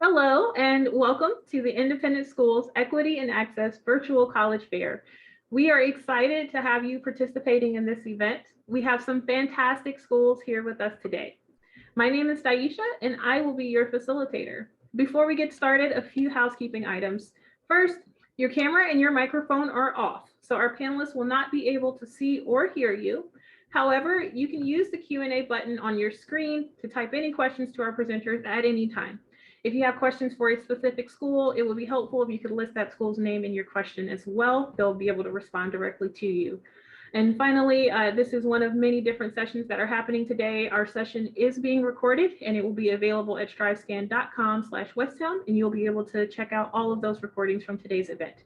Hello and welcome to the Independent Schools Equity and Access Virtual College Fair. We are excited to have you participating in this event. We have some fantastic schools here with us today. My name is Daisha and I will be your facilitator. Before we get started, a few housekeeping items. First, your camera and your microphone are off, so our panelists will not be able to see or hear you. However, you can use the Q&A button on your screen to type any questions to our presenters at any time. If you have questions for a specific school, it would be helpful if you could list that school's name in your question as well. They'll be able to respond directly to you. And finally, this is one of many different sessions that are happening today. Our session is being recorded and it will be available at strivescan.com/Westtown, and you'll be able to check out all of those recordings from today's event.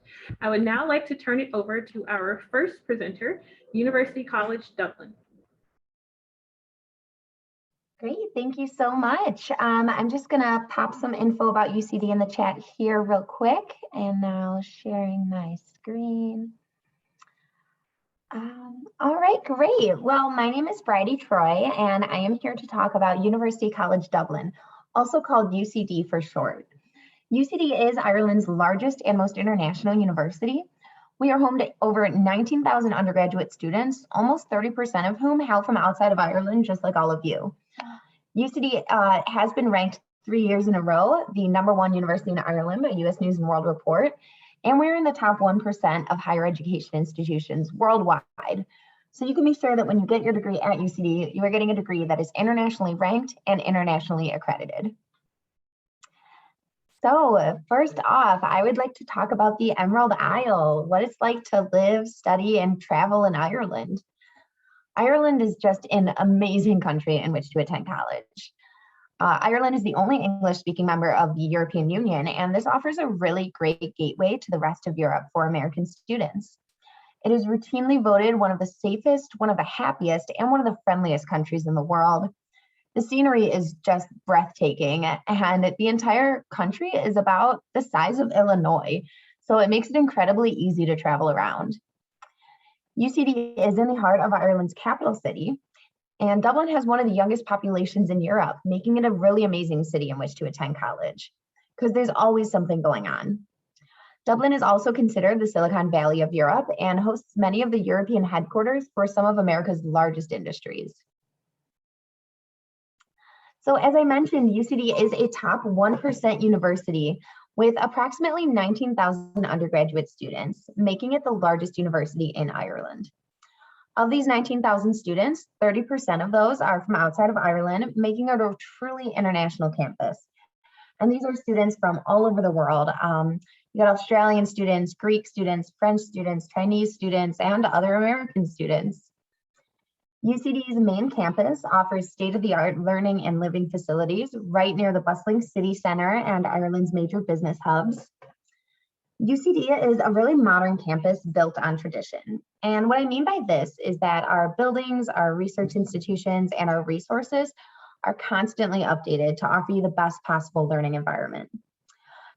I would now like to turn it over to our first presenter, University College, Dublin. Great, thank you so much. I'm just gonna pop some info about UCD in the chat here real quick, and now sharing my screen. All right, great. Well, my name is Bridie Troy, and I am here to talk about University College Dublin, also called UCD for short. UCD is Ireland's largest and most international university. We are home to over 19,000 undergraduate students, almost 30% of whom hail from outside of Ireland, just like all of you. UCD has been ranked 3 years in a row, the #1 university in Ireland by US News and World Report, and we're in the top 1% of higher education institutions worldwide. So you can be sure that when you get your degree at UCD, you are getting a degree that is internationally ranked and internationally accredited. So first off, I would like to talk about the Emerald Isle, what it's like to live, study, and travel in Ireland. Ireland is just an amazing country in which to attend college. Ireland is the only English-speaking member of the European Union, and this offers a really great gateway to the rest of Europe for American students. It is routinely voted one of the safest, one of the happiest, and one of the friendliest countries in the world. The scenery is just breathtaking, and the entire country is about the size of Illinois, so it makes it incredibly easy to travel around. UCD is in the heart of Ireland's capital city, and Dublin has one of the youngest populations in Europe, making it a really amazing city in which to attend college, because there's always something going on. Dublin is also considered the Silicon Valley of Europe and hosts many of the European headquarters for some of America's largest industries. So as I mentioned, UCD is a top 1% university with approximately 19,000 undergraduate students, making it the largest university in Ireland. Of these 19,000 students, 30% of those are from outside of Ireland, making it a truly international campus. And these are students from all over the world. You got Australian students, Greek students, French students, Chinese students, and other American students. UCD's main campus offers state-of-the-art learning and living facilities right near the bustling city center and Ireland's major business hubs. UCD is a really modern campus built on tradition. And what I mean by this is that our buildings, our research institutions, and our resources are constantly updated to offer you the best possible learning environment.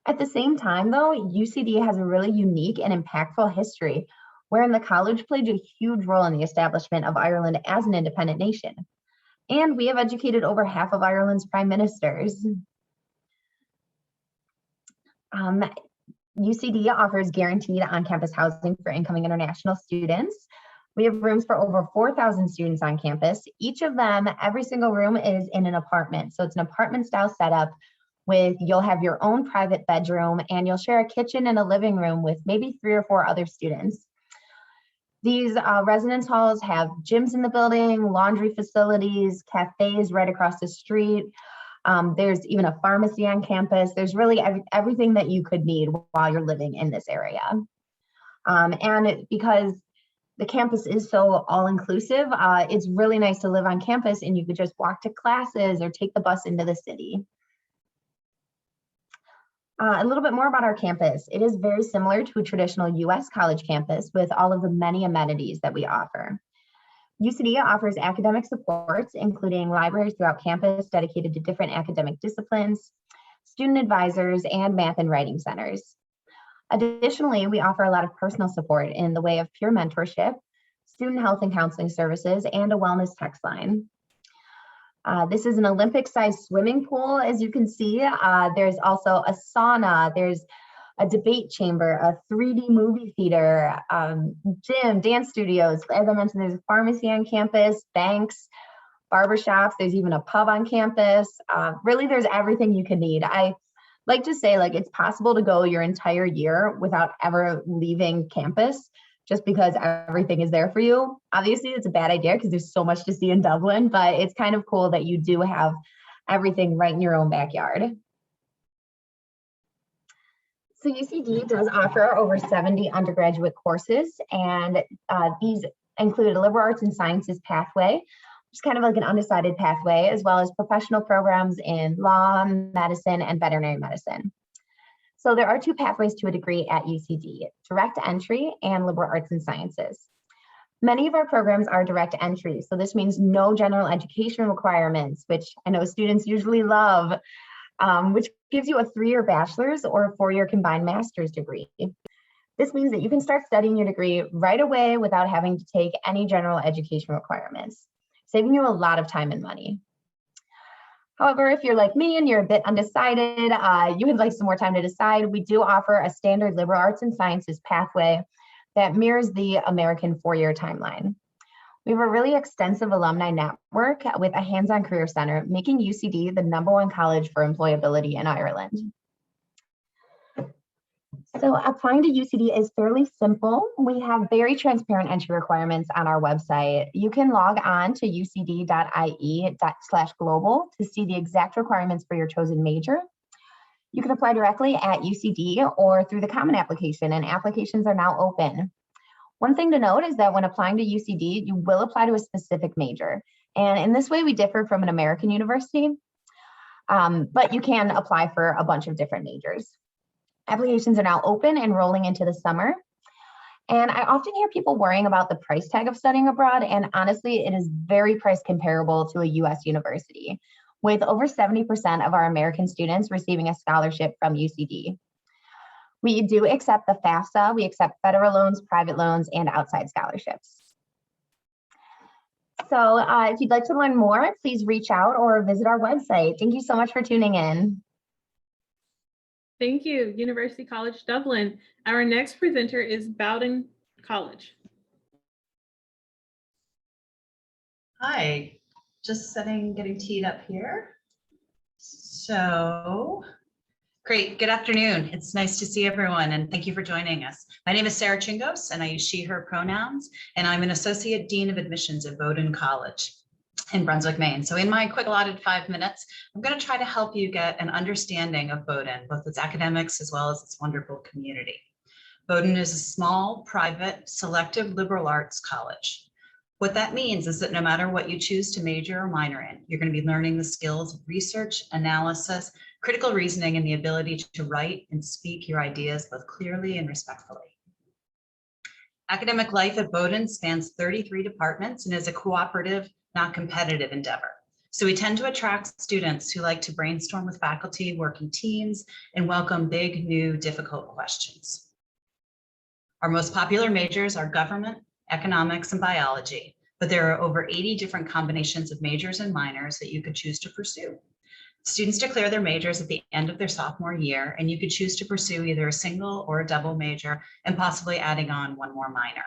At the same time, though, UCD has a really unique and impactful history, wherein the college played a huge role in the establishment of Ireland as an independent nation. And we have educated over half of Ireland's prime ministers. UCD offers guaranteed on-campus housing for incoming international students. We have rooms for over 4,000 students on campus. Each of them, every single room is in an apartment. So it's an apartment style setup with, you'll have your own private bedroom and you'll share a kitchen and a living room with maybe 3 or 4 other students. These residence halls have gyms in the building, laundry facilities, cafes right across the street. There's even a pharmacy on campus. There's really everything that you could need while you're living in this area. Because the campus is so all-inclusive, it's really nice to live on campus and you could just walk to classes or take the bus into the city. A little bit more about our campus. It is very similar to a traditional US college campus with all of the many amenities that we offer. UCD offers academic supports, including libraries throughout campus dedicated to different academic disciplines, student advisors, and math and writing centers. Additionally, we offer a lot of personal support in the way of peer mentorship, student health and counseling services, and a wellness text line. This is an Olympic-sized swimming pool, as you can see. There's also a sauna, there's a debate chamber, a 3D movie theater, gym, dance studios. As I mentioned, there's a pharmacy on campus, banks, barbershops, there's even a pub on campus. Really, there's everything you can need. I like to say, like, it's possible to go your entire year without ever leaving campus just because everything is there for you. Obviously, it's a bad idea because there's so much to see in Dublin, but it's kind of cool that you do have everything right in your own backyard. So UCD does offer over 70 undergraduate courses, and these include a liberal arts and sciences pathway, which is kind of like an undecided pathway, as well as professional programs in law, medicine, and veterinary medicine. So there are two pathways to a degree at UCD, direct entry and liberal arts and sciences. Many of our programs are direct entry, so this means no general education requirements, which I know students usually love, which gives you a 3-year bachelor's or a 4-year combined master's degree. This means that you can start studying your degree right away without having to take any general education requirements, saving you a lot of time and money. However, if you're like me and you're a bit undecided, you would like some more time to decide, we do offer a standard liberal arts and sciences pathway that mirrors the American 4-year timeline. We have a really extensive alumni network with a hands-on career center, making UCD the #1 college for employability in Ireland. So applying to UCD is fairly simple. We have very transparent entry requirements on our website. You can log on to ucd.ie/global to see the exact requirements for your chosen major. You can apply directly at UCD or through the Common Application, and applications are now open. One thing to note is that when applying to UCD, you will apply to a specific major. And in this way, we differ from an American university, but you can apply for a bunch of different majors. Applications are now open and rolling into the summer. And I often hear people worrying about the price tag of studying abroad, and honestly, it is very price comparable to a US university, with over 70% of our American students receiving a scholarship from UCD. We do accept the FAFSA, we accept federal loans, private loans, and outside scholarships. So if you'd like to learn more, please reach out or visit our website. Thank you so much for tuning in. Thank you, University College Dublin. Our next presenter is Bowdoin College. Hi, just getting teed up here. So, great, good afternoon. It's nice to see everyone and thank you for joining us. My name is Sarah Chingos and I use she, her pronouns, and I'm an Associate Dean of Admissions at Bowdoin College in Brunswick, Maine. So in my quick allotted 5 minutes, I'm going to try to help you get an understanding of Bowdoin, both its academics as well as its wonderful community. Bowdoin is a small, private, selective liberal arts college. What that means is that no matter what you choose to major or minor in, you're going to be learning the skills of research, analysis, critical reasoning, and the ability to write and speak your ideas both clearly and respectfully. Academic life at Bowdoin spans 33 departments and is a cooperative, not competitive endeavor. So we tend to attract students who like to brainstorm with faculty, work in teams, and welcome big, new, difficult questions. Our most popular majors are government, economics, and biology, but there are over 80 different combinations of majors and minors that you could choose to pursue. Students declare their majors at the end of their sophomore year, and you could choose to pursue either a single or a double major and possibly adding on one more minor.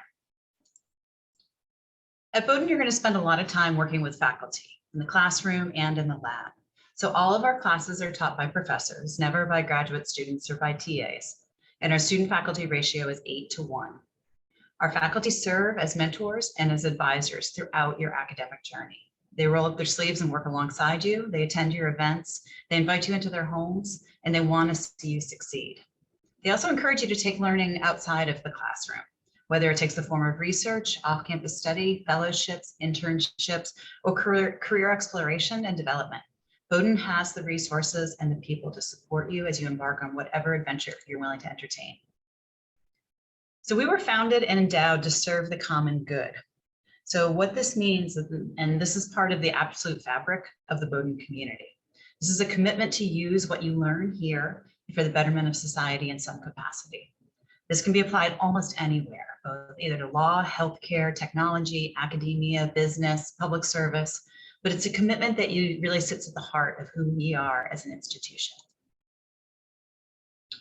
At Bowdoin, you're going to spend a lot of time working with faculty in the classroom and in the lab. So all of our classes are taught by professors, never by graduate students or by TAs. And our student-faculty ratio is 8:1. Our faculty serve as mentors and as advisors throughout your academic journey. They roll up their sleeves and work alongside you. They attend your events. They invite you into their homes, and they want to see you succeed. They also encourage you to take learning outside of the classroom, whether it takes the form of research, off-campus study, fellowships, internships, or career exploration and development. Bowdoin has the resources and the people to support you as you embark on whatever adventure you're willing to entertain. So we were founded and endowed to serve the common good. So what this means, and this is part of the absolute fabric of the Bowdoin community, this is a commitment to use what you learn here for the betterment of society in some capacity. This can be applied almost anywhere, both either to law, healthcare, technology, academia, business, public service. but it's a commitment that really sits at the heart of who we are as an institution.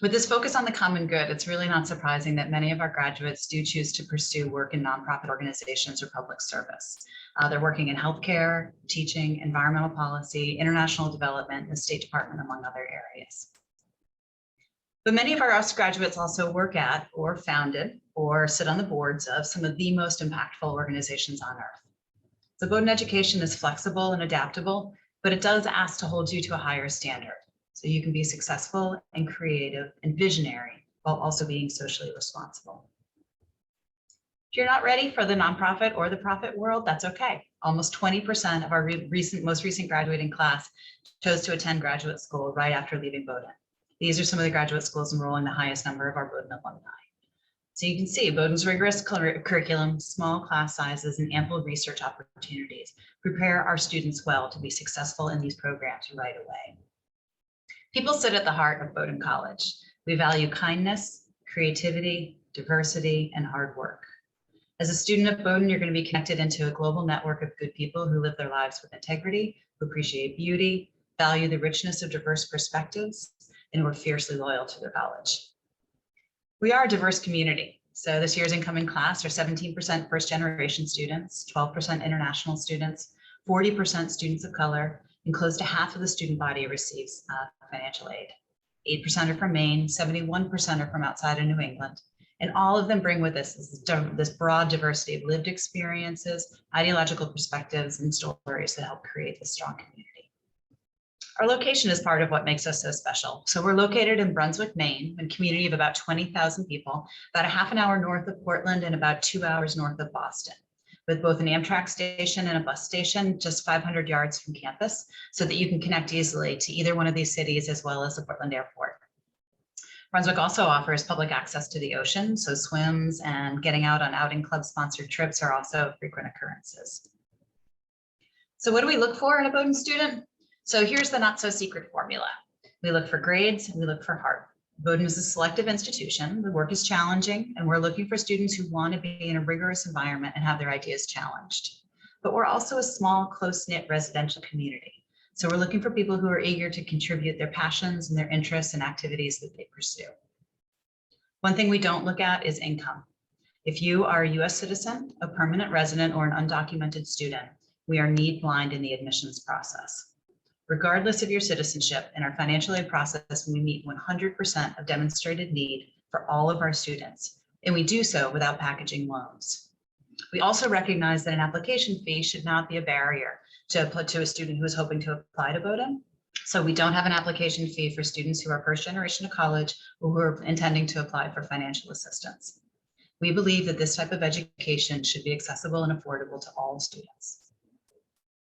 With this focus on the common good, it's really not surprising that many of our graduates do choose to pursue work in nonprofit organizations or public service. They're working in healthcare, teaching, environmental policy, international development, the State Department, among other areas. But many of our US graduates also work at or founded or sit on the boards of some of the most impactful organizations on earth. So Bowdoin education is flexible and adaptable, but it does ask to hold you to a higher standard, so you can be successful and creative and visionary while also being socially responsible. If you're not ready for the nonprofit or the profit world, that's okay. Almost 20% of our most recent graduating class chose to attend graduate school right after leaving Bowdoin. These are some of the graduate schools enrolling the highest number of our Bowdoin alumni. So you can see Bowdoin's rigorous curriculum, small class sizes, and ample research opportunities prepare our students well to be successful in these programs right away. People sit at the heart of Bowdoin College. We value kindness, creativity, diversity, and hard work. As a student at Bowdoin, you're going to be connected into a global network of good people who live their lives with integrity, who appreciate beauty, value the richness of diverse perspectives, and who are fiercely loyal to their college. We are a diverse community. So this year's incoming class are 17% first-generation students, 12% international students, 40% students of color, and close to half of the student body receives financial aid. 8% are from Maine, 71% are from outside of New England, and all of them bring with us this broad diversity of lived experiences, ideological perspectives, and stories that help create this strong community. Our location is part of what makes us so special. So we're located in Brunswick, Maine, a community of about 20,000 people, about a half an hour north of Portland and about 2 hours north of Boston, with both an Amtrak station and a bus station just 500 yards from campus, so that you can connect easily to either one of these cities as well as the Portland airport. Brunswick also offers public access to the ocean, so swims and getting out on outing club sponsored trips are also frequent occurrences. So what do we look for in a Bowdoin student? So here's the not so secret formula. We look for grades and we look for heart. Bowdoin is a selective institution. The work is challenging, and we're looking for students who want to be in a rigorous environment and have their ideas challenged. But we're also a small, close-knit residential community. So we're looking for people who are eager to contribute their passions and their interests and activities that they pursue. One thing we don't look at is income. If you are a US citizen, a permanent resident, or an undocumented student, we are need blind in the admissions process. Regardless of your citizenship, in our financial aid process, we meet 100% of demonstrated need for all of our students, and we do so without packaging loans. We also recognize that an application fee should not be a barrier to a student who is hoping to apply to Bowdoin. So we don't have an application fee for students who are first generation to college or who are intending to apply for financial assistance. We believe that this type of education should be accessible and affordable to all students.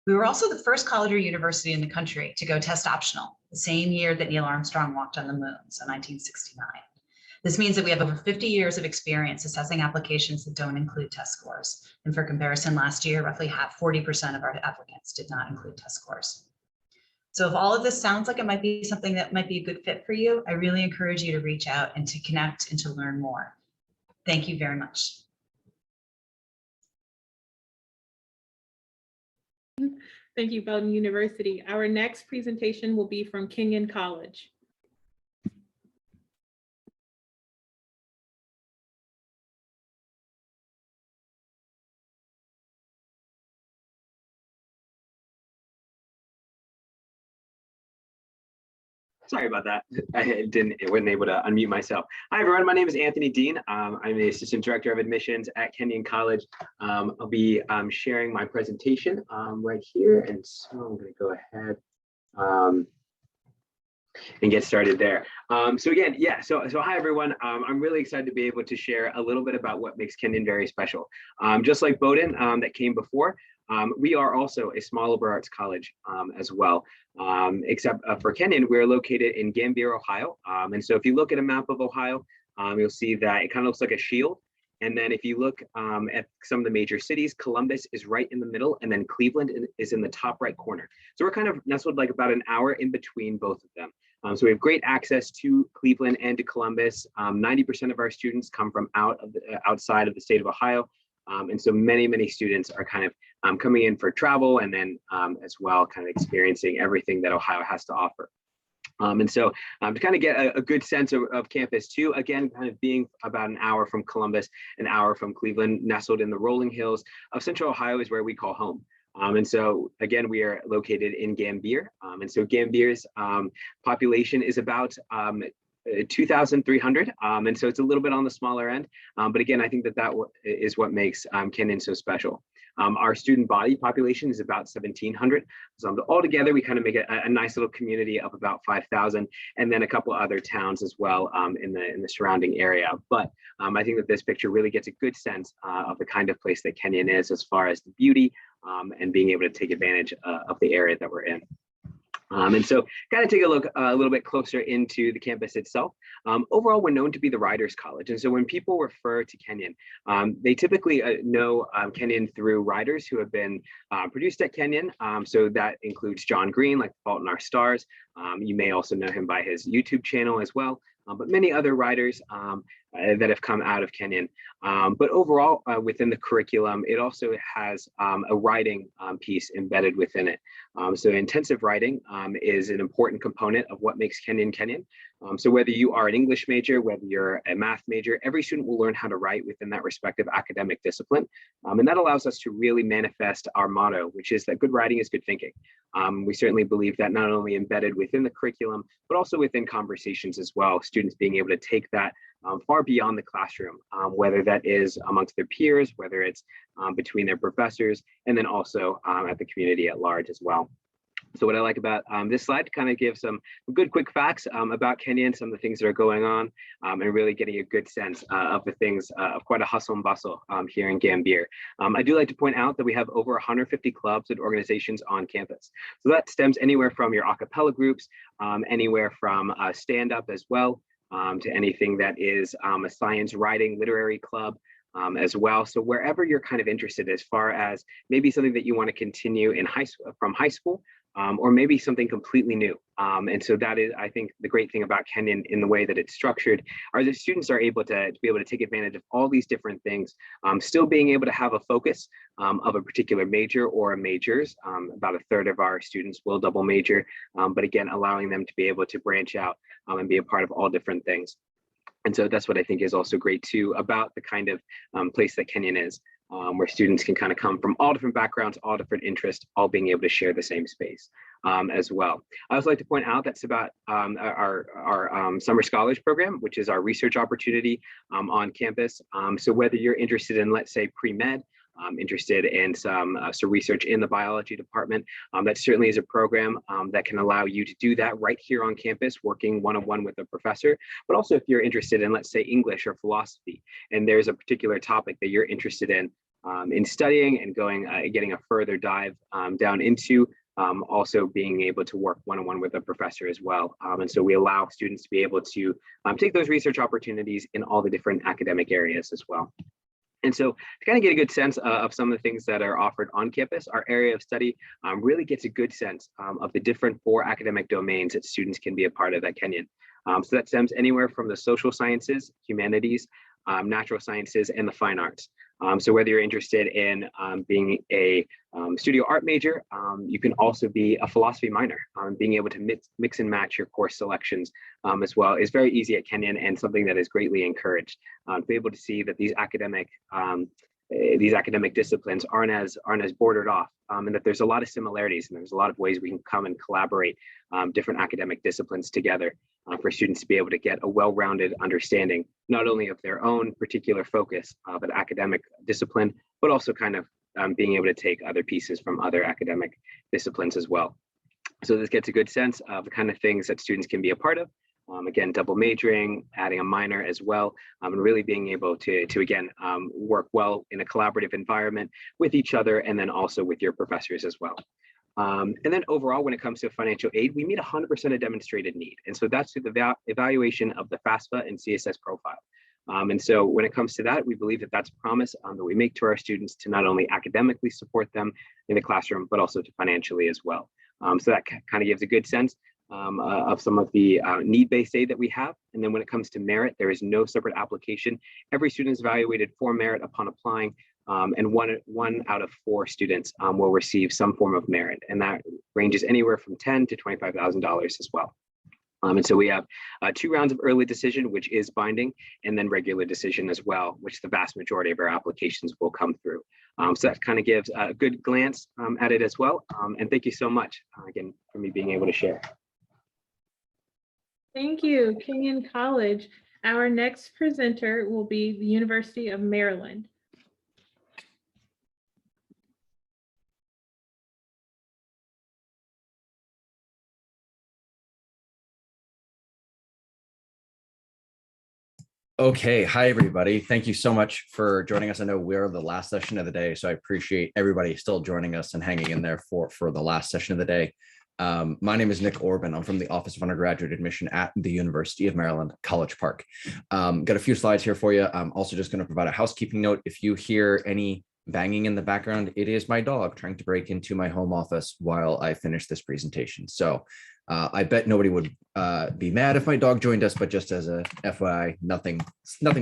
We were also the first college or university in the country to go test optional, the same year that Neil Armstrong walked on the moon, so 1969. This means that we have over 50 years of experience assessing applications that don't include test scores. And for comparison, last year, roughly 40% of our applicants did not include test scores. So if all of this sounds like it might be something that might be a good fit for you, I really encourage you to reach out and to connect and to learn more. Thank you very much. Thank you, Bowdoin University. Our next presentation will be from Kenyon College. Sorry about that. I wasn't able to unmute myself. Hi, everyone. My name is Anthony Dean. I'm the Assistant Director of Admissions at Kenyon College. I'll be sharing my presentation right here. And so I'm going to go ahead and get started there. So again, yeah, so hi, everyone. I'm really excited to be able to share a little bit about what makes Kenyon very special. Just like Bowdoin that came before, we are also a small liberal arts college as well, except for Kenyon, we're located in Gambier, Ohio. And so if you look at a map of Ohio, you'll see that it kind of looks like a shield. And then if you look at some of the major cities, Columbus is right in the middle, and then Cleveland is in the top right corner. So we're kind of nestled like about an hour in between both of them. So we have great access to Cleveland and to Columbus. 90% of our students come from outside of the state of Ohio. And so many students are kind of coming in for travel and then as well kind of experiencing everything that Ohio has to offer. And so to kind of get a good sense of campus too, again, kind of being about an hour from Columbus, an hour from Cleveland, nestled in the rolling hills of Central Ohio is where we call home. And so again, we are located in Gambier. And so Gambier's population is about 2,300. And so it's a little bit on the smaller end. But again, I think that is what makes Kenyon so special. Our student body population is about 1,700. So altogether, we kind of make a nice little community of about 5,000, and then a couple other towns as well in the surrounding area. But I think that this picture really gets a good sense of the kind of place that Kenyon is as far as the beauty and being able to take advantage of the area that we're in. And so kind of take a look a little bit closer into the campus itself. Overall, we're known to be the Writers College. And so when people refer to Kenyon, they typically know Kenyon through writers who have been produced at Kenyon. So that includes John Green, like The Fault in Our Stars. You may also know him by his YouTube channel as well. But many other writers that have come out of Kenyon. But overall, within the curriculum, it also has a writing piece embedded within it. So intensive writing is an important component of what makes Kenyon Kenyon. So whether you are an English major, whether you're a math major, every student will learn how to write within that respective academic discipline. And that allows us to really manifest our motto, which is that good writing is good thinking. We certainly believe that not only embedded within the curriculum, but also within conversations as well, students being able to take that far beyond the classroom, whether that is amongst their peers, whether it's between their professors, and then also at the community at large as well. So what I like about this slide, kind of give some good quick facts about Kenyon, some of the things that are going on, and really getting a good sense of the things of quite a hustle and bustle here in Gambier. I do like to point out that we have over 150 clubs and organizations on campus. So that stems anywhere from your a cappella groups, anywhere from stand-up as well, to anything that is a science writing literary club as well. So wherever you're kind of interested, as far as maybe something that you want to continue in from high school, or maybe something completely new. And so that is, I think, the great thing about Kenyon in the way that it's structured, are the students are able to be able to take advantage of all these different things, still being able to have a focus of a particular major or majors. About a third of our students will double major, but again, allowing them to be able to branch out and be a part of all different things. And so that's what I think is also great too about the kind of place that Kenyon is, where students can kind of come from all different backgrounds, all different interests, all being able to share the same space as well. I also like to point out that's about our Summer Scholars Program, which is our research opportunity on campus. So whether you're interested in, let's say, pre-med, interested in some research in the biology department, that certainly is a program that can allow you to do that right here on campus, working one-on-one with a professor. But also if you're interested in, let's say, English or philosophy, and there's a particular topic that you're interested in studying and getting a further dive down into, also being able to work one-on-one with a professor as well. And so we allow students to be able to take those research opportunities in all the different academic areas as well. And so to kind of get a good sense of some of the things that are offered on campus, our area of study really gets a good sense of the different 4 academic domains that students can be a part of at Kenyon. So that stems anywhere from the social sciences, humanities, natural sciences, and the fine arts. So whether you're interested in being a studio art major, you can also be a philosophy minor. Being able to mix and match your course selections as well is very easy at Kenyon, and something that is greatly encouraged. To be able to see that these academic disciplines aren't as bordered off, and that there's a lot of similarities, and there's a lot of ways we can come and collaborate different academic disciplines together for students to be able to get a well-rounded understanding, not only of their own particular focus of an academic discipline, but also kind of being able to take other pieces from other academic disciplines as well. So this gets a good sense of the kind of things that students can be a part of. Again, double majoring, adding a minor as well, and really being able to again, work well in a collaborative environment with each other, and then also with your professors as well. And then overall, when it comes to financial aid, we meet 100% of demonstrated need. And so that's through the evaluation of the FAFSA and CSS profile. And so when it comes to that, we believe that that's a promise that we make to our students to not only academically support them in the classroom, but also to financially as well. So that kind of gives a good sense of some of the need-based aid that we have. And then when it comes to merit, there is no separate application. Every student is evaluated for merit upon applying, and one out of 4 students will receive some form of merit, and that ranges anywhere from $10,000 to $25,000 as well. And so we have 2 rounds of early decision, which is binding, and then regular decision as well, which the vast majority of our applications will come through. So that kind of gives a good glance at it as well. And thank you so much again for me being able to share. Thank you, Kenyon College. Our next presenter will be the University of Maryland. Okay, hi everybody. Thank you so much for joining us. I know we're the last session of the day, so I appreciate everybody still joining us and hanging in there for the last session of the day. My name is Nick Orban. I'm from the Office of Undergraduate Admission at the University of Maryland, College Park. Got a few slides here for you. I'm also just going to provide a housekeeping note. If you hear any banging in the background, it is my dog trying to break into my home office while I finish this presentation. So I bet nobody would be mad if my dog joined us, but just as a FYI, nothing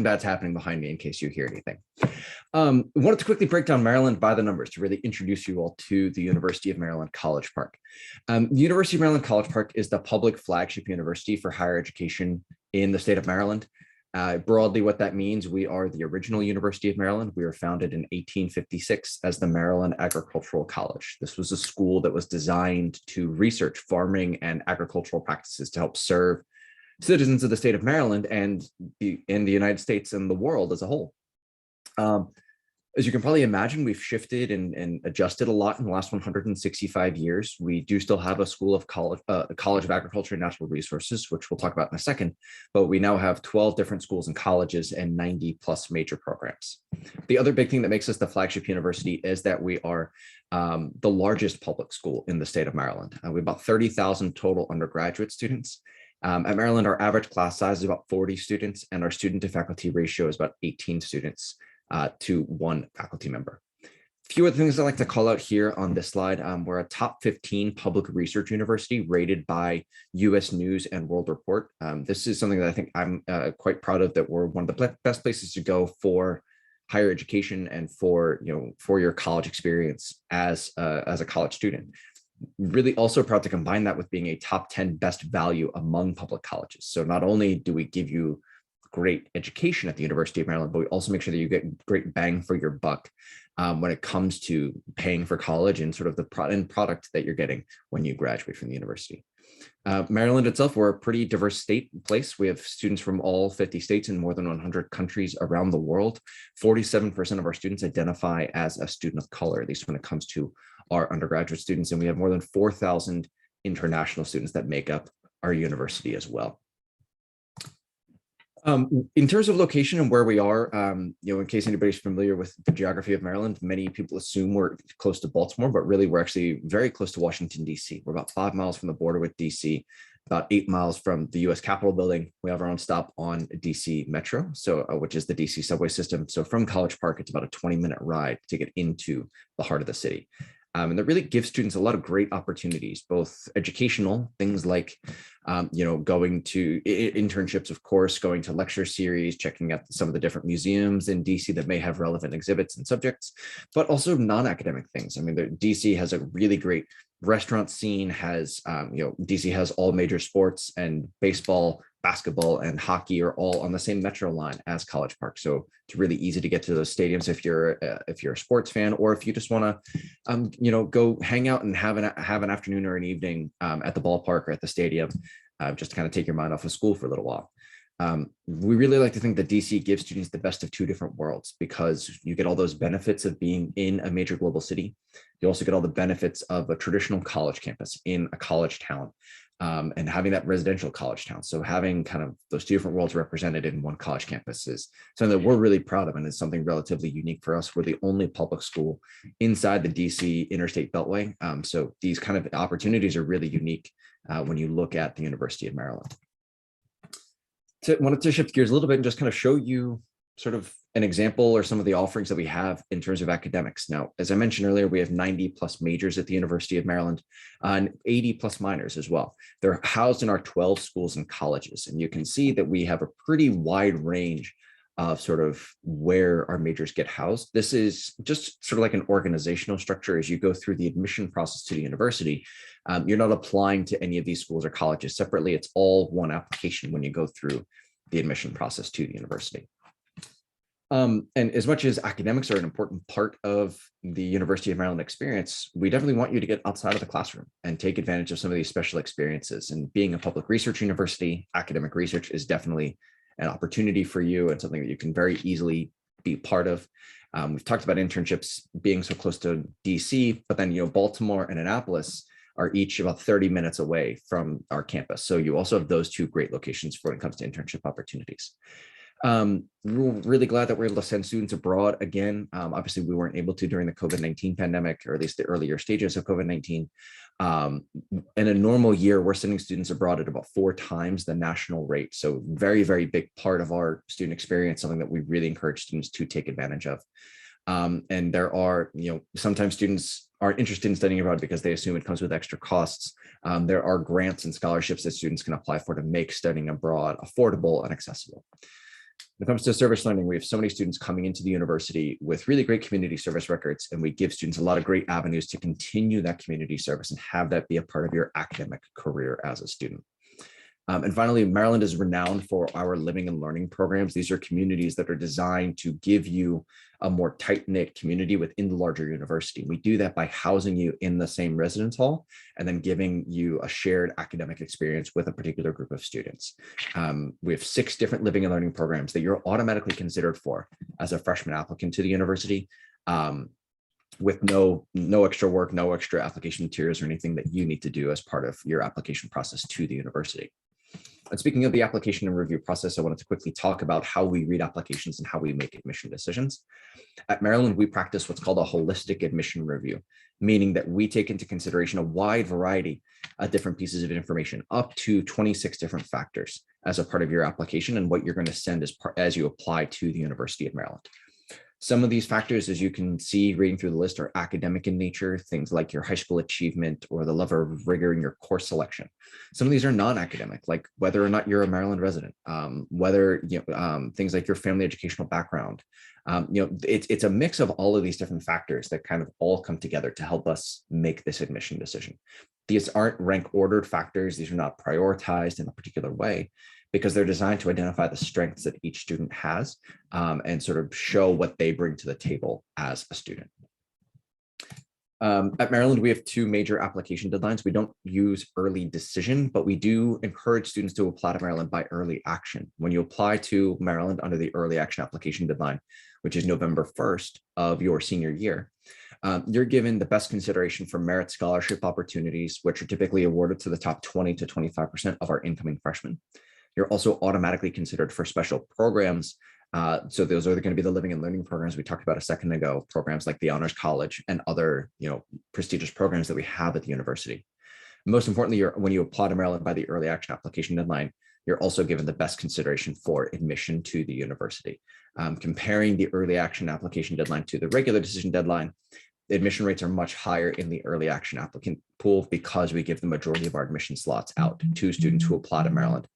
bad's happening behind me in case you hear anything. I wanted to quickly break down Maryland by the numbers to really introduce you all to the University of Maryland College Park. The University of Maryland College Park is the public flagship university for higher education in the state of Maryland. Broadly, what that means, we are the original University of Maryland. We were founded in 1856 as the Maryland Agricultural College. This was a school that was designed to research farming and agricultural practices to help serve citizens of the state of Maryland and in the United States and the world as a whole. As you can probably imagine, we've shifted and adjusted a lot in the last 165 years. We do still have a school of college, College of Agriculture and Natural Resources, which we'll talk about in a second, but we now have 12 different schools and colleges and 90 plus major programs. The other big thing that makes us the flagship university is that we are the largest public school in the state of Maryland. We have about 30,000 total undergraduate students. At Maryland, our average class size is about 40 students, and our student to faculty ratio is about 18 students to 1 faculty member. A few other things I'd like to call out here on this slide. We're a top 15 public research university rated by US News and World Report. This is something that I think I'm quite proud of, that we're one of the best places to go for higher education and for your college experience as a college student. Really also proud to combine that with being a top 10 best value among public colleges. So not only do we give you great education at the University of Maryland, but we also make sure that you get great bang for your buck when it comes to paying for college and sort of the product that you're getting when you graduate from the university. Maryland itself, we're a pretty diverse state place. We have students from all 50 states and more than 100 countries around the world. 47% of our students identify as a student of color, at least when it comes to our undergraduate students. And we have more than 4,000 international students that make up our university as well. In terms of location and where we are, in case anybody's familiar with the geography of Maryland, many people assume we're close to Baltimore, but really we're actually very close to Washington, D.C. We're about 5 miles from the border with D.C., about 8 miles from the U.S. Capitol building. We have our own stop on D.C. Metro, which is the D.C. subway system. So from College Park, it's about a 20-minute ride to get into the heart of the city. And that really gives students a lot of great opportunities, both educational, things like, going to internships, of course, going to lecture series, checking out some of the different museums in DC that may have relevant exhibits and subjects, but also non-academic things. I mean, DC has a really great restaurant scene, DC has all major sports, and baseball, basketball, and hockey are all on the same metro line as College Park. So it's really easy to get to those stadiums if you're a sports fan, or if you just want to, go hang out and have an afternoon or an evening at the ballpark or at the stadium, just to kind of take your mind off of school for a little while. We really like to think that DC gives students the best of 2 different worlds, because you get all those benefits of being in a major global city. You also get all the benefits of a traditional college campus in a college town, and having that residential college town. So having kind of those 2 different worlds represented in one college campus is something that we're really proud of, and it's something relatively unique for us. We're the only public school inside the DC Interstate Beltway. So these kind of opportunities are really unique when you look at the University of Maryland. Wanted to shift gears a little bit and just kind of show you sort of an example or some of the offerings that we have in terms of academics. Now, as I mentioned earlier, we have 90 plus majors at the University of Maryland and 80 plus minors as well. They're housed in our 12 schools and colleges. And you can see that we have a pretty wide range of sort of where our majors get housed. This is just sort of like an organizational structure. As you go through the admission process to the university, you're not applying to any of these schools or colleges separately. It's all one application when you go through the admission process to the university. And as much as academics are an important part of the University of Maryland experience, we definitely want you to get outside of the classroom and take advantage of some of these special experiences. And being a public research university, academic research is definitely an opportunity for you and something that you can very easily be part of. We've talked about internships being so close to DC, but then, Baltimore and Annapolis are each about 30 minutes away from our campus. So you also have those two great locations for when it comes to internship opportunities. We're really glad that we're able to send students abroad again. Obviously, we weren't able to during the COVID-19 pandemic, or at least the earlier stages of COVID-19. In a normal year, we're sending students abroad at about 4 times the national rate. So very, very big part of our student experience, something that we really encourage students to take advantage of. And there are, sometimes students aren't interested in studying abroad because they assume it comes with extra costs. There are grants and scholarships that students can apply for to make studying abroad affordable and accessible. When it comes to service learning, we have so many students coming into the university with really great community service records, and we give students a lot of great avenues to continue that community service and have that be a part of your academic career as a student. And finally, Maryland is renowned for our living and learning programs. These are communities that are designed to give you a more tight-knit community within the larger university. We do that by housing you in the same residence hall and then giving you a shared academic experience with a particular group of students. We have 6 different living and learning programs that you're automatically considered for as a freshman applicant to the university, with no extra work, no extra application materials or anything that you need to do as part of your application process to the university. And speaking of the application and review process, I wanted to quickly talk about how we read applications and how we make admission decisions. At Maryland, we practice what's called a holistic admission review, meaning that we take into consideration a wide variety of different pieces of information, up to 26 different factors as a part of your application and what you're going to send as you apply to the University of Maryland. Some of these factors, as you can see reading through the list, are academic in nature, things like your high school achievement or the level of rigor in your course selection. Some of these are non-academic, like whether or not you're a Maryland resident, things like your family educational background. It's a mix of all of these different factors that kind of all come together to help us make this admission decision. These aren't rank ordered factors. These are not prioritized in a particular way, because they're designed to identify the strengths that each student has and sort of show what they bring to the table as a student. At Maryland, we have 2 major application deadlines. We don't use early decision, but we do encourage students to apply to Maryland by early action. When you apply to Maryland under the early action application deadline, which is November 1st of your senior year, you're given the best consideration for merit scholarship opportunities, which are typically awarded to the top 20 to 25% of our incoming freshmen. You're also automatically considered for special programs. So those are going to be the living and learning programs we talked about a second ago, programs like the Honors College and other prestigious programs that we have at the university. Most importantly, when you apply to Maryland by the early action application deadline, you're also given the best consideration for admission to the university. Comparing the early action application deadline to the regular decision deadline, the admission rates are much higher in the early action applicant pool because we give the majority of our admission slots out to students who apply to Maryland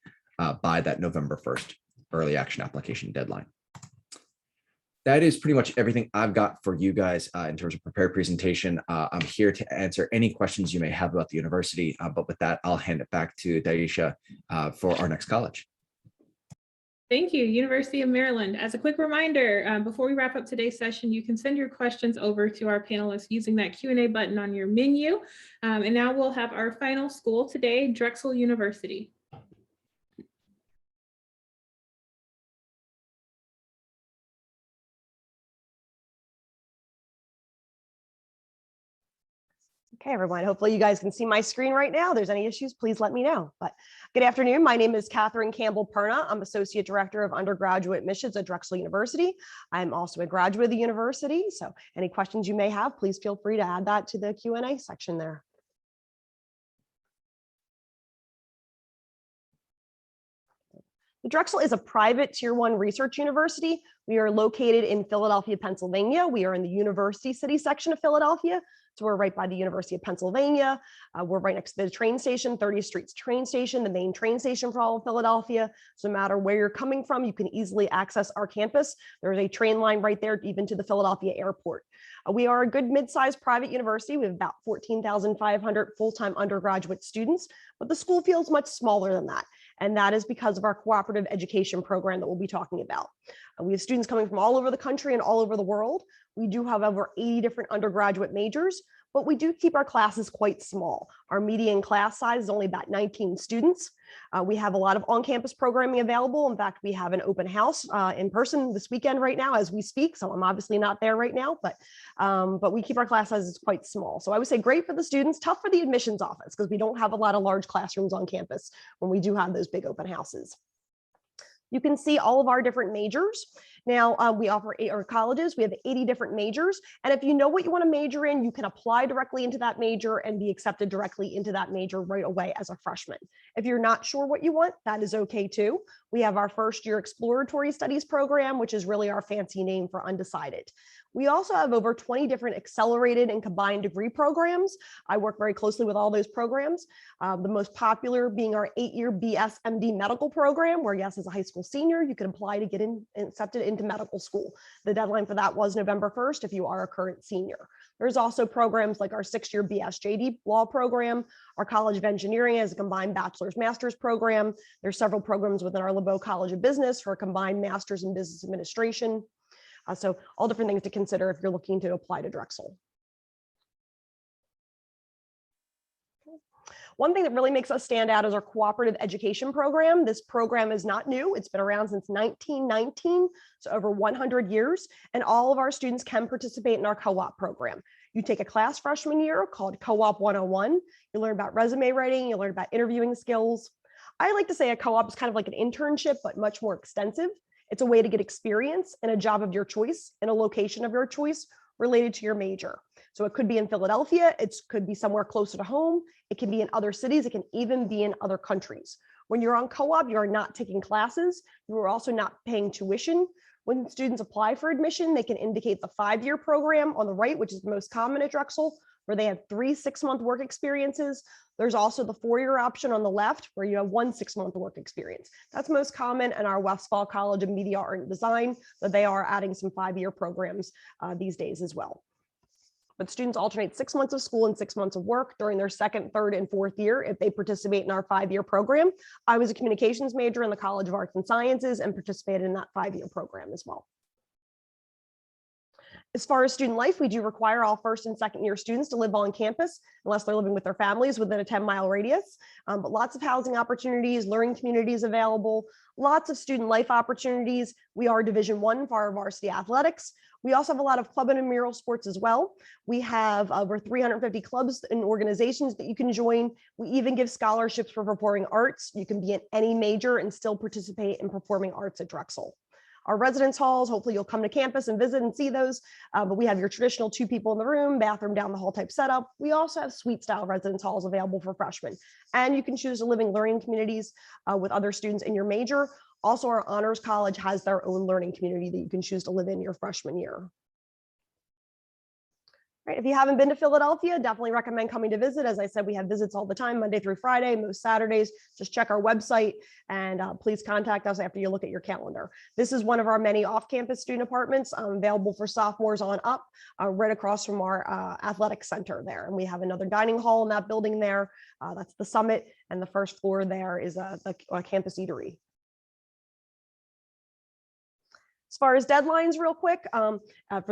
by that November 1st early action application deadline. That is pretty much everything I've got for you guys in terms of prepared presentation. I'm here to answer any questions you may have about the university, but with that, I'll hand it back to Daisha for our next college. Thank you, University of Maryland. As a quick reminder, before we wrap up today's session, you can send your questions over to our panelists using that Q&A button on your menu. And now we'll have our final school today, Drexel University. Okay, everyone, hopefully you guys can see my screen right now. If there's any issues, please let me know. But good afternoon. My name is Catherine Campbell-Perna. I'm Associate Director of Undergraduate Admissions at Drexel University. I'm also a graduate of the university. So any questions you may have, please feel free to add that to the Q&A section there. Drexel is a private Tier 1 research university We are located in Philadelphia, Pennsylvania. We are in the University City section of Philadelphia. So we're right by the University of Pennsylvania. We're right next to the train station, 30th Street train station, the main train station for all of Philadelphia. So no matter where you're coming from, you can easily access our campus. There's a train line right there, even to the Philadelphia airport. We are a good mid-sized private university. We have about 14,500 full-time undergraduate students, but the school feels much smaller than that. And that is because of our cooperative education program that we'll be talking about. We have students coming from all over the country and all over the world. We do have over 80 different undergraduate majors, but we do keep our classes quite small. Our median class size is only about 19 students. We have a lot of on-campus programming available. In fact, we have an open house in person this weekend right now as we speak. So I'm obviously not there right now, but we keep our class sizes quite small. So I would say great for the students, tough for the admissions office because we don't have a lot of large classrooms on campus when we do have those big open houses. You can see all of our different majors. Now, we offer colleges. We have 80 different majors. And if you know what you want to major in, you can apply directly into that major and be accepted directly into that major right away as a freshman. If you're not sure what you want, that is okay too. We have our first year exploratory studies program, which is really our fancy name for undecided. We also have over 20 different accelerated and combined degree programs. I work very closely with all those programs. The most popular being our 8-year BS MD medical program, where yes, as a high school senior, you can apply to get accepted into medical school. The deadline for that was November 1st if you are a current senior. There's also programs like our 6-year BS JD law program, our College of Engineering as a combined bachelor's master's program. There's several programs within our Bowdoin College of Business for a combined master's in business administration. So all different things to consider if you're looking to apply to Drexel. One thing that really makes us stand out is our cooperative education program. This program is not new. It's been around since 1919, so over 100 years, and all of our students can participate in our co-op program. You take a class freshman year called Co-op 101. You learn about resume writing, you learn about interviewing skills. I like to say a co-op is kind of like an internship, but much more extensive. It's a way to get experience in a job of your choice, in a location of your choice related to your major. So it could be in Philadelphia, it could be somewhere closer to home, it can be in other cities, it can even be in other countries. When you're on co-op, you are not taking classes, you are also not paying tuition. When students apply for admission, they can indicate the 5-year program on the right, which is the most common at Drexel, where they have 3 6-month work experiences. There's also the 4-year option on the left, where you have 1 6-month work experience. That's most common in our Westfall College of Media Art and Design, but they are adding some 5-year programs these days as well. But students alternate 6 months of school and 6 months of work during their 2nd, 3rd, and 4th year if they participate in our 5-year program. I was a communications major in the College of Arts and Sciences and participated in that 5-year program as well. As far as student life, we do require all 1st and 2nd year students to live on campus unless they're living with their families within a 10-mile radius. But lots of housing opportunities, learning communities available, lots of student life opportunities. We are Division I for our varsity athletics. We also have a lot of club and intramural sports as well. We have over 350 clubs and organizations that you can join. We even give scholarships for performing arts. You can be in any major and still participate in performing arts at Drexel. Our residence halls, hopefully you'll come to campus and visit and see those, but we have your traditional 2 people in the room, bathroom down the hall type setup. We also have suite style residence halls available for freshmen. And you can choose to live in learning communities with other students in your major. Also, our honors college has their own learning community that you can choose to live in your freshman year. Right, if you haven't been to Philadelphia, definitely recommend coming to visit. As I said, we have visits all the time, Monday through Friday, most Saturdays. Just check our website and please contact us after you look at your calendar. This is one of our many off-campus student apartments available for sophomores on up, right across from our athletic center there. And we have another dining hall in that building there. That's the Summit, and the 1st floor there is a campus eatery. As far as deadlines, real quick, for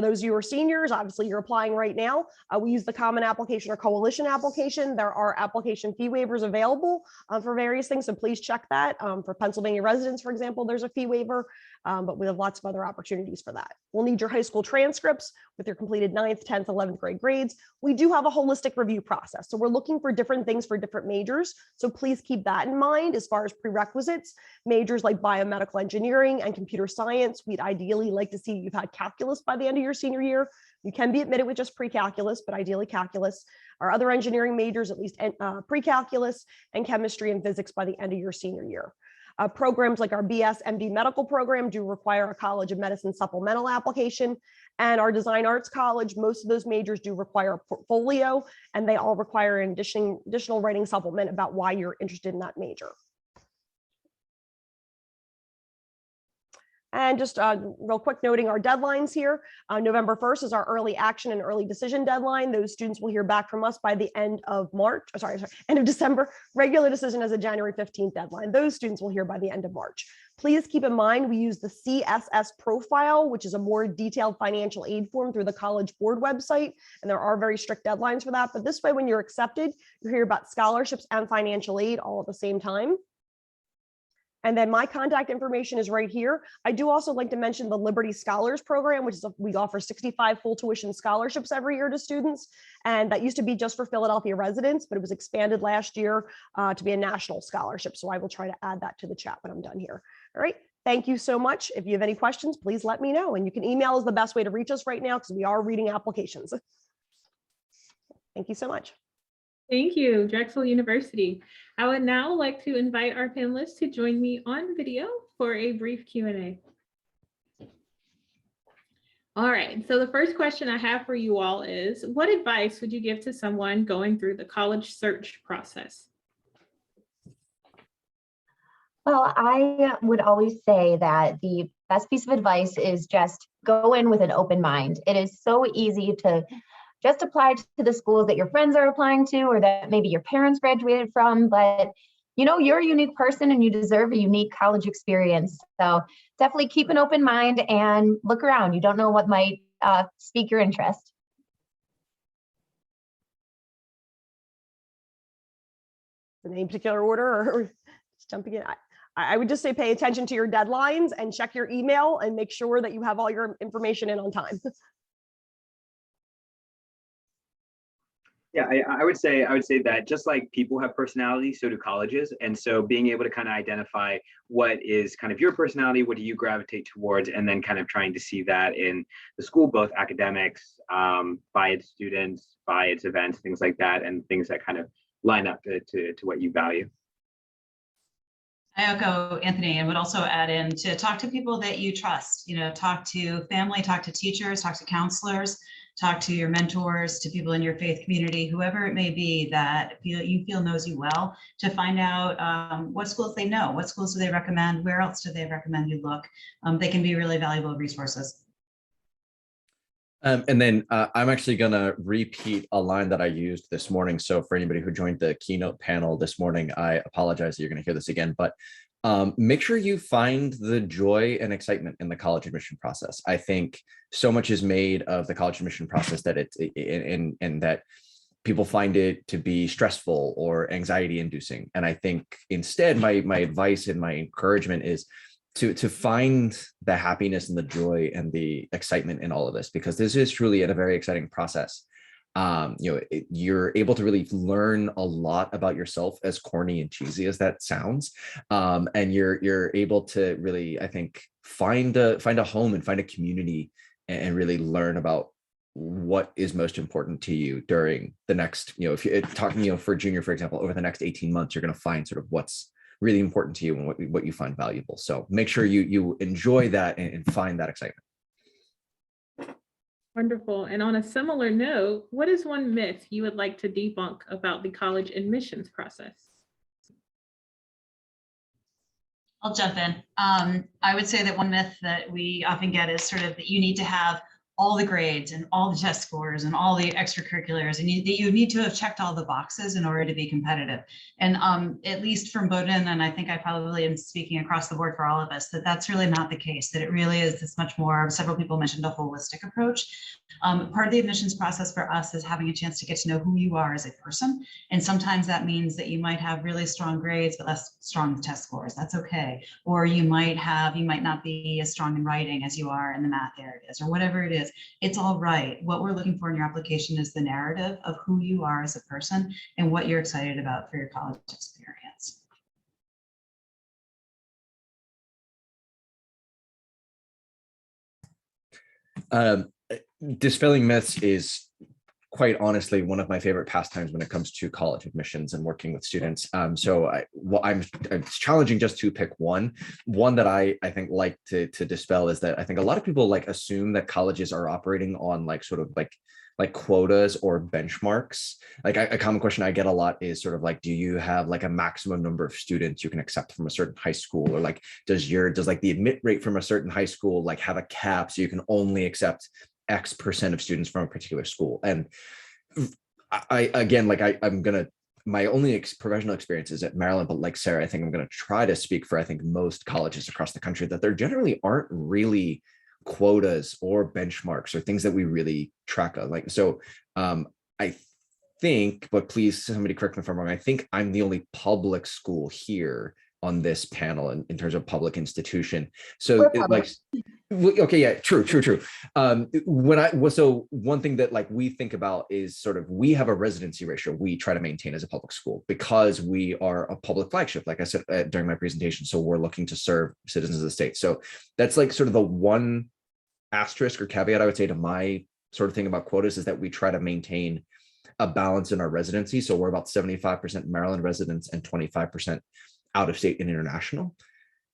those of you who are seniors, obviously you're applying right now. We use the common application or coalition application. There are application fee waivers available for various things, so please check that. For Pennsylvania residents, for example, there's a fee waiver, but we have lots of other opportunities for that. We'll need your high school transcripts with your completed 9th, 10th, 11th grade grades. We do have a holistic review process, so we're looking for different things for different majors, so please keep that in mind as far as prerequisites. Majors like biomedical engineering and computer science, we'd ideally like to see you've had calculus by the end of your senior year. You can be admitted with just pre-calculus, but ideally calculus. Our other engineering majors, at least pre-calculus, and chemistry and physics by the end of your senior year. Programs like our BS MD medical program do require a College of Medicine supplemental application. And our Design Arts College, most of those majors do require a portfolio, and they all require an additional writing supplement about why you're interested in that major. And just real quick noting our deadlines here. November 1st is our early action and early decision deadline. Those students will hear back from us by the end of March, end of December. Regular decision is a January 15th deadline. Those students will hear by the end of March. Please keep in mind, we use the CSS profile, which is a more detailed financial aid form through the College Board website. And there are very strict deadlines for that. But this way, when you're accepted, you hear about scholarships and financial aid all at the same time. And then my contact information is right here. I do also like to mention the Liberty Scholars Program, which is we offer 65 full tuition scholarships every year to students. And that used to be just for Philadelphia residents, but it was expanded last year to be a national scholarship. So I will try to add that to the chat when I'm done here. All right. Thank you so much. If you have any questions, please let me know. And you can email is the best way to reach us right now because we are reading applications. Thank you so much. Thank you, Drexel University. I would now like to invite our panelists to join me on video for a brief Q&A. All right, so the first question I have for you all is, what advice would you give to someone going through the college search process? Well, I would always say that the best piece of advice is just go in with an open mind. It is so easy to just apply to the schools that your friends are applying to or that maybe your parents graduated from, but you know, you're a unique person and you deserve a unique college experience. So definitely keep an open mind and look around. You don't know what might speak your interest. In any particular order or just jumping in? I would just say pay attention to your deadlines and check your email and make sure that you have all your information in on time. Yeah, I would say that just like people have personalities, so do colleges. And so being able to kind of identify what is kind of your personality, what do you gravitate towards, and then kind of trying to see that in the school, both academics, by its students, by its events, things like that, and things that kind of line up to what you value. I echo Anthony and would also add in to talk to people that you trust, you know, talk to family, talk to teachers, talk to counselors, talk to your mentors, to people in your faith community, whoever it may be that you feel knows you well, to find out what schools they know, what schools do they recommend, where else do they recommend you look. They can be really valuable resources. And then I'm actually going to repeat a line that I used this morning. So for anybody who joined the keynote panel this morning, I apologize that you're going to hear this again, but make sure you find the joy and excitement in the college admission process. I think so much is made of the college admission process that and that people find it to be stressful or anxiety inducing. And I think instead, my advice and my encouragement is to find the happiness and the joy and the excitement in all of this, because this is truly a very exciting process. You're able to really learn a lot about yourself, as corny and cheesy as that sounds. And you're able to really, I think, find a home and find a community and really learn about what is most important to you during the next, if you're talking, for junior, for example, over the next 18 months, you're going to find sort of what's really important to you and what you find valuable. So make sure you enjoy that and find that excitement. Wonderful. And on a similar note, what is one myth you would like to debunk about the college admissions process? I'll jump in. I would say that one myth that we often get is sort of that you need to have all the grades and all the test scores and all the extracurriculars, and you need to have checked all the boxes in order to be competitive. And at least from Bowdoin, and I think I probably am speaking across the board for all of us, that's really not the case, that it really is this much more, several people mentioned a holistic approach. Part of the admissions process for us is having a chance to get to know who you are as a person. And sometimes that means that you might have really strong grades, but less strong test scores. That's okay. Or you might not be as strong in writing as you are in the math areas, or whatever it is. It's all right. What we're looking for in your application is the narrative of who you are as a person and what you're excited about for your college experience. Dispelling myths is quite honestly one of my favorite pastimes when it comes to college admissions and working with students. It's challenging just to pick one that I think like to dispel is that I think a lot of people like assume that colleges are operating on like sort of like quotas or benchmarks. Like a common question I get a lot is sort of like, do you have like a maximum number of students you can accept from a certain high school? Or like, does like the admit rate from a certain high school like have a cap so you can only accept X% of students from a particular school? And my only professional experience is at Maryland, but like Sarah, I think I'm going to try to speak for, I think most colleges across the country, that there generally aren't really quotas or benchmarks or things that we really track of. Like, so I think, but please somebody correct me if I'm wrong, I think I'm the only public school here on this panel in terms of public institution. So okay, yeah, true. So one thing that like we think about is sort of, we have a residency ratio we try to maintain as a public school because we are a public flagship, like I said during my presentation. So we're looking to serve citizens of the state. So that's like sort of the one asterisk or caveat I would say to my sort of thing about quotas, is that we try to maintain a balance in our residency. So we're about 75% Maryland residents and 25% out of state and international.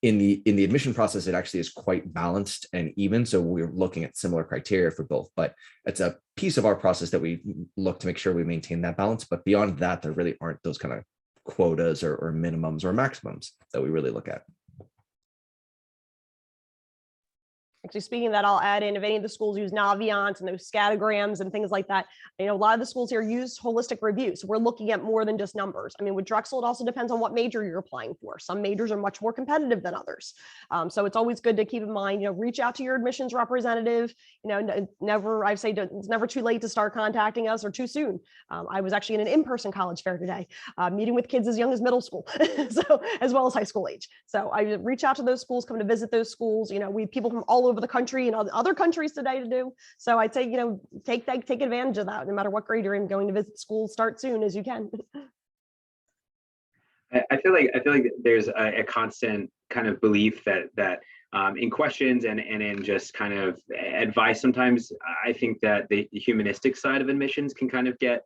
In the admission process, it actually is quite balanced and even. So we're looking at similar criteria for both, but it's a piece of our process that we look to make sure we maintain that balance. But beyond that, there really aren't those kind of quotas or minimums or maximums that we really look at. Actually, speaking of that, I'll add in, if any of the schools use Naviance and those scatograms and things like that, you know, a lot of the schools here use holistic review. So we're looking at more than just numbers. I mean, with Drexel, it also depends on what major you're applying for. Some majors are much more competitive than others. So it's always good to keep in mind, you know, reach out to your admissions representative. You know, it's never too late to start contacting us, or too soon. I was actually in an in-person college fair today, meeting with kids as young as middle school, so as well as high school age. So I reach out to those schools, come to visit those schools. You know, we have people from all over the country and other countries today to do. So I'd say, you know, take advantage of that. No matter what grade you're in, going to visit schools, start soon as you can. I feel like there's a constant kind of belief that in questions and in just kind of advice, sometimes I think that the humanistic side of admissions can kind of get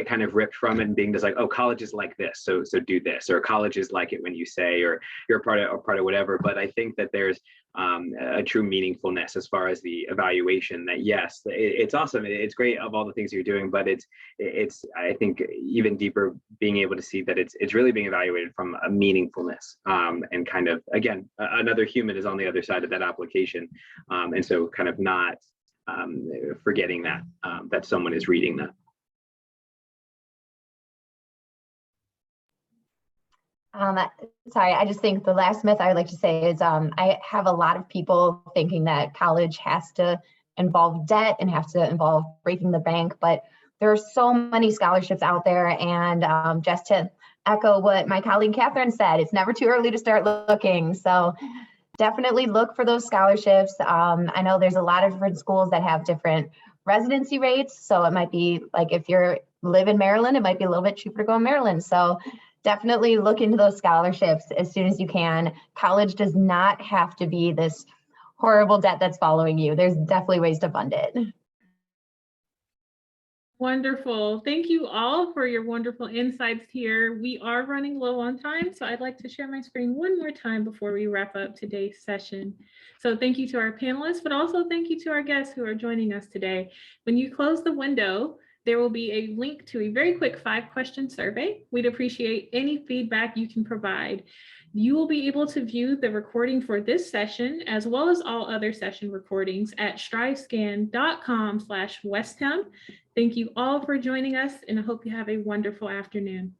kind of ripped from it, and being just like, oh, college is like this, so do this, or college is like it when you say, or you're a part of whatever. But I think that there's a true meaningfulness as far as the evaluation, that yes, it's awesome, it's great of all the things you're doing, but it's I think even deeper, being able to see that it's really being evaluated from a meaningfulness, and kind of, again, another human is on the other side of that application, and so kind of not forgetting that someone is reading that. Sorry, I just think the last myth I would like to say is I have a lot of people thinking that college has to involve debt and have to involve breaking the bank, but there are so many scholarships out there. And just to echo what my colleague Catherine said, it's never too early to start looking. So definitely look for those scholarships. I know there's a lot of different schools that have different residency rates. So it might be like, if you live in Maryland, it might be a little bit cheaper to go in Maryland. So definitely look into those scholarships as soon as you can. College does not have to be this horrible debt that's following you. There's definitely ways to fund it. Wonderful. Thank you all for your wonderful insights here. We are running low on time, so I'd like to share my screen one more time before we wrap up today's session. So thank you to our panelists, but also thank you to our guests who are joining us today. When you close the window, there will be a link to a very quick 5-question survey. We'd appreciate any feedback you can provide. You will be able to view the recording for this session, as well as all other session recordings, at strivescan.com/westham. Thank you all for joining us, and I hope you have a wonderful afternoon.